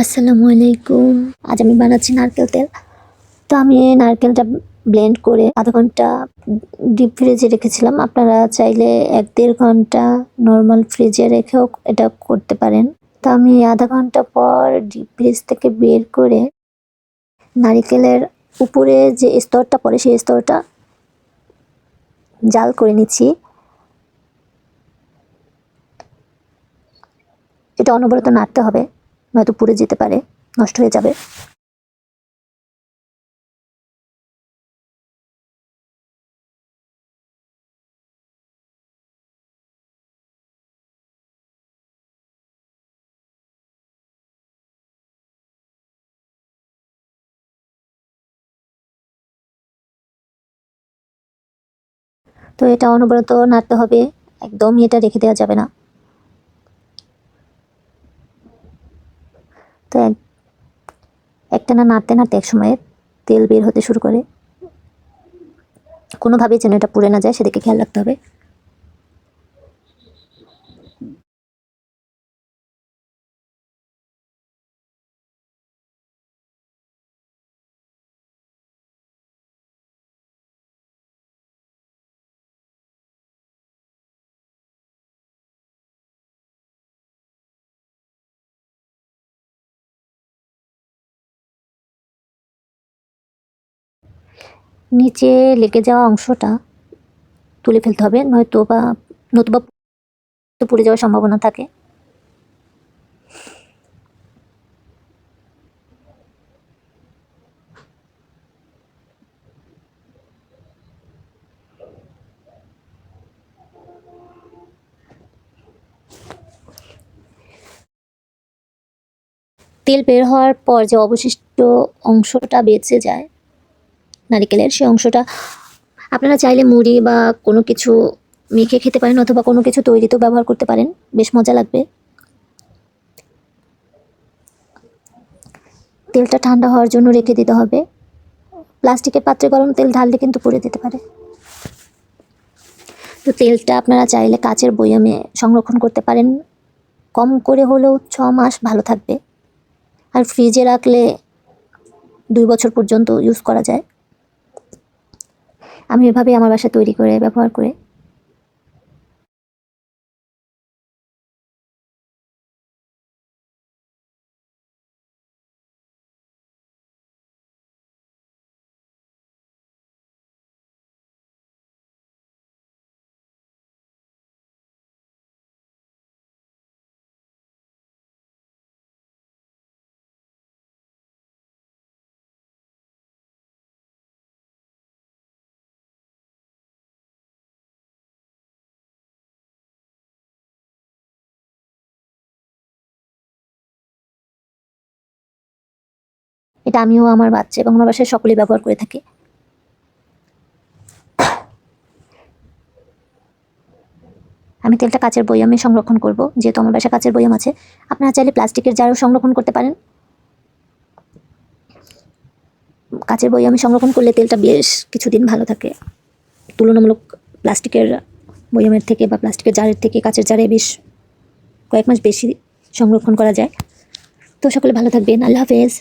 আসসালামু আলাইকুম। আজ আমি বানাচ্ছি নারকেল তেল। তো আমি নারকেলটা ব্লেন্ড করে আধা ঘন্টা ডিপ ফ্রিজে রেখেছিলাম। আপনারা চাইলে ১-১.৫ ঘন্টা নর্মাল ফ্রিজে রেখেও এটা করতে পারেন। তো আমি আধা ঘন্টা পর ডিপ ফ্রিজ থেকে বের করে নারিকেলের উপরে যে স্তরটা পড়ে সেই স্তরটা জাল করে নিচ্ছি। এটা অনবরত নাড়তে হবে, নয়তো পুড়ে যেতে পারে, নষ্ট হয়ে যাবে। তো এটা অনবরত নাড়তে হবে, একদমই এটা রেখে দেওয়া যাবে না। তো একটানা নাড়তে নাড়তে একসময়ে তেল বের হতে শুরু করে। কোনোভাবেই যেন এটা পুড়ে না যায় সেদিকে খেয়াল রাখতে হবে। নিচে লেগে যাওয়া অংশটা তুলে ফেলতে হবে, নতুবা পুড়ে যাওয়ার সম্ভাবনা থাকে। তেল বের হওয়ার পর যে অবশিষ্ট অংশটা বেঁচে যায় নারিকেলের, সেই অংশটা আপনারা চাইলে মুড়ি বা কোনো কিছু মেখে খেতে পারেন, অথবা কোনো কিছু তৈরিতেও ব্যবহার করতে পারেন, বেশ মজা লাগবে। তেলটা ঠান্ডা হওয়ার জন্য রেখে দিতে হবে। প্লাস্টিকের পাত্রে গরম তেল ঢাললে কিন্তু পুড়ে যেতে পারে। তো তেলটা আপনারা চাইলে কাচের বয়ামে সংরক্ষণ করতে পারেন, কম করে হলেও ৬ মাস ভালো থাকবে। আর ফ্রিজে রাখলে ২ বছর পর্যন্ত ইউজ করা যায়। আমি এভাবেই আমার বাসায় তৈরি করে ব্যবহার করে। এটা আমিও, আমার বাচ্চা এবং আমার বাসায় সকলেই ব্যবহার করে থাকি। আমি তেলটা কাচের বয়ামে সংরক্ষণ করব, যেহেতু আমার বাসায় কাচের বয়াম আছে। আপনারা চাইলে প্লাস্টিকের জারও সংরক্ষণ করতে পারেন। কাচের বয়ামে সংরক্ষণ করলে তেলটা বেশ কিছুদিন ভালো থাকে, তুলনামূলক প্লাস্টিকের বয়ামের থেকে বা প্লাস্টিকের জারের থেকে কাচের জারে বেশ কয়েক মাস বেশি সংরক্ষণ করা যায়। তো সকলে ভালো থাকবেন। আল্লাহ হাফেজ।